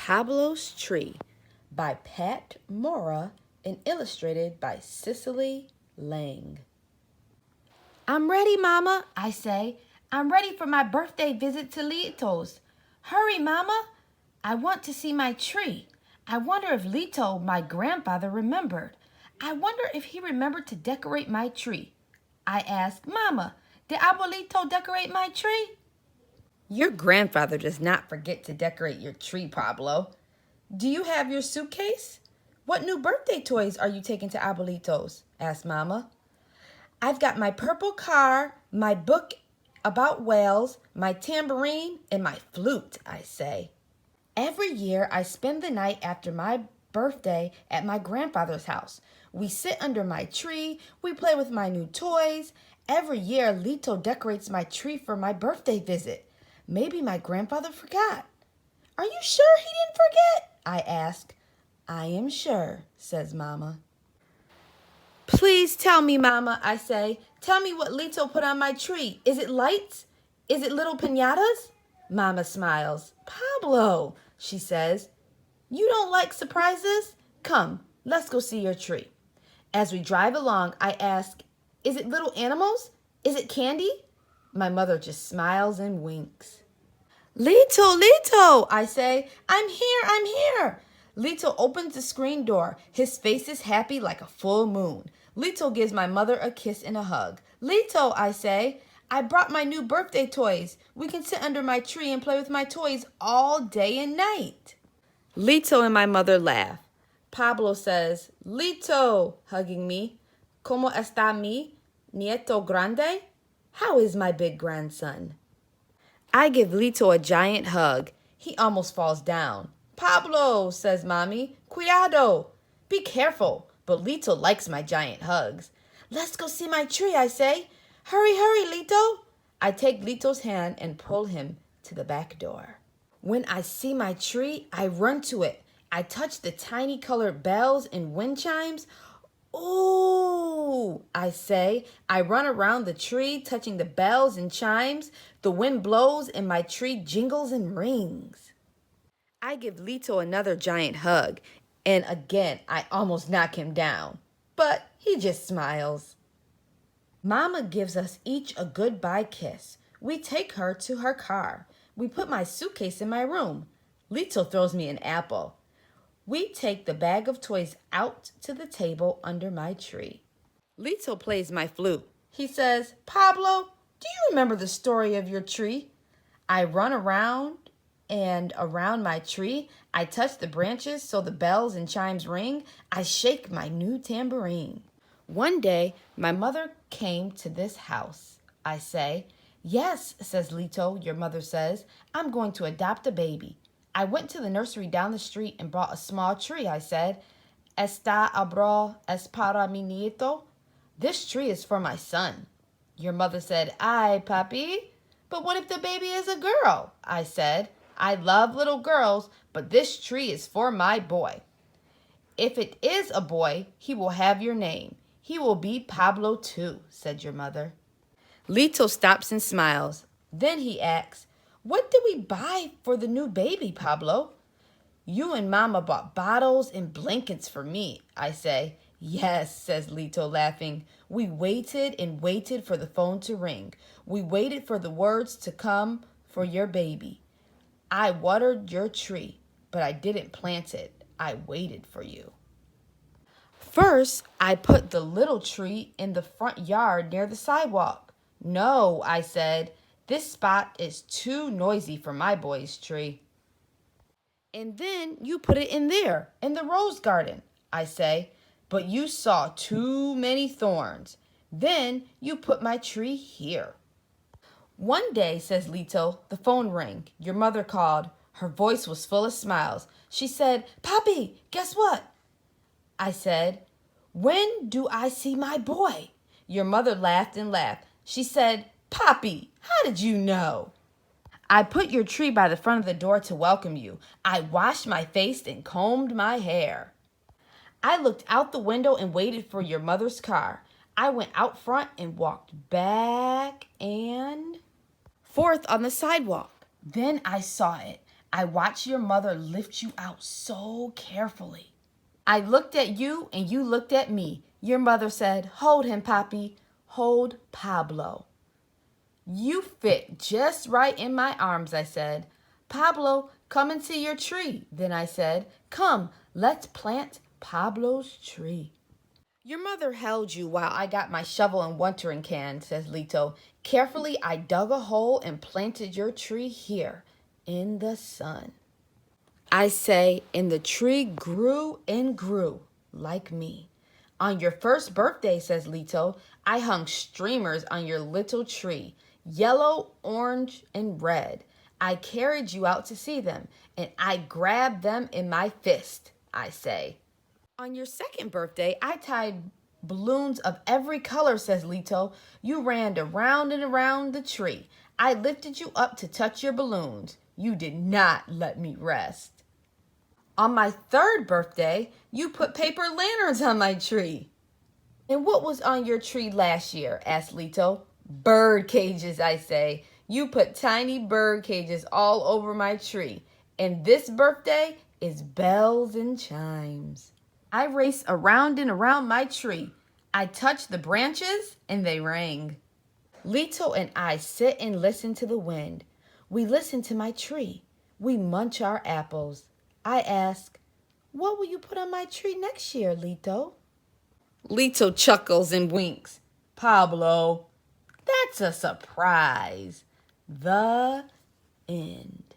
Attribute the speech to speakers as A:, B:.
A: Pablo's Tree by Pat Mora and illustrated by Cicely Lang. I'm ready, Mama, I say. I'm ready for my birthday visit to Lito's. Hurry, Mama. I want to see my tree. I wonder if Lito, my grandfather, remembered. I wonder if he remembered to decorate my tree. I ask, Mama, did Abuelito decorate my tree? Your grandfather does not forget to decorate your tree, Pablo. Do you have your suitcase? What new birthday toys are you taking to Abuelito's? Asked Mama. I've got my purple car, my book about whales, my tambourine, and my flute, I say. Every year I spend the night after my birthday at my grandfather's house. We sit under my tree, we play with my new toys. Every year Lito decorates my tree for my birthday visit. Maybe my grandfather forgot. Are you sure he didn't forget? I ask. I am sure, says Mama. Please tell me, Mama, I say. Tell me what Lito put on my tree. Is it lights? Is it little piñatas? Mama smiles. Pablo, she says, you don't like surprises? Come, let's go see your tree. As we drive along, I ask, is it little animals? Is it candy? My mother just smiles and winks. Lito, I say, I'm here. Lito opens the screen door. His face is happy like a full moon. Lito gives my mother a kiss and a hug. Lito, I say, I brought my new birthday toys. We can sit under my tree and play with my toys all day and night. Lito and my mother laugh. Pablo says, Lito, hugging me. ¿Cómo está mi nieto grande? How is my big grandson? I give Lito a giant hug. He almost falls down. Pablo, says Mommy, cuidado. Be careful, but Lito likes my giant hugs. Let's go see my tree, I say. Hurry, Lito. I take Lito's hand and pull him to the back door. When I see my tree, I run to it. I touch the tiny colored bells and wind chimes. Ooh, I say. I run around the tree, touching the bells and chimes. The wind blows and my tree jingles and rings. I give Lito another giant hug, and again I almost knock him down, but he just smiles. Mama gives us each a goodbye kiss. We take her to her car. We put my suitcase in my room. Lito throws me an apple. We take the bag of toys out to the table under my tree. Lito plays my flute. He says, Pablo, do you remember the story of your tree? I run around and around my tree. I touch the branches so the bells and chimes ring. I shake my new tambourine. One day, my mother came to this house. I say, yes, says Lito, your mother says, I'm going to adopt a baby. I went to the nursery down the street and brought a small tree, I said. Esta árbol es para mi nieto. This tree is for my son. Your mother said, ay, papi. But what if the baby is a girl? I said, I love little girls, but this tree is for my boy. If it is a boy, he will have your name. He will be Pablo too, said your mother. Lito stops and smiles. Then he asks, what did we buy for the new baby, Pablo? You and Mama bought bottles and blankets for me, I say. Yes, says Lito, laughing. We waited and waited for the phone to ring. We waited for the words to come for your baby. I watered your tree, but I didn't plant it. I waited for you. First, I put the little tree in the front yard near the sidewalk. No, I said, this spot is too noisy for my boy's tree. And then you put it in there, in the rose garden, I say, but you saw too many thorns. Then you put my tree here. One day, says Lito, the phone rang. Your mother called. Her voice was full of smiles. She said, Papi, guess what? I said, when do I see my boy? Your mother laughed and laughed. She said, Papi, how did you know? I put your tree by the front of the door to welcome you. I washed my face and combed my hair. I looked out the window and waited for your mother's car. I went out front and walked back and forth on the sidewalk. Then I saw it. I watched your mother lift you out so carefully. I looked at you and you looked at me. Your mother said, "Hold him, Papi. Hold Pablo." "You fit just right in my arms," I said. "Pablo, come and see your tree." Then I said, "Come, let's plant Pablo's tree." "Your mother held you while I got my shovel and watering can," says Lito. "Carefully, I dug a hole and planted your tree here in the sun." I say, and the tree grew and grew like me. "On your first birthday," says Lito, "I hung streamers on your little tree, yellow, orange, and red. I carried you out to see them, and I grabbed them in my fist," I say. "On your second birthday, I tied balloons of every color," says Lito. "You ran around and around the tree. I lifted you up to touch your balloons. You did not let me rest." "On my third birthday, you put paper lanterns on my tree." "And what was on your tree last year?" asked Lito. "Bird cages," I say. "You put tiny bird cages all over my tree. And this birthday is bells and chimes. I race around and around my tree. I touch the branches and they rang." Lito and I sit and listen to the wind. We listen to my tree. We munch our apples. I ask, "What will you put on my tree next year, Lito?" Lito chuckles and winks. "Pablo, that's a surprise." The end.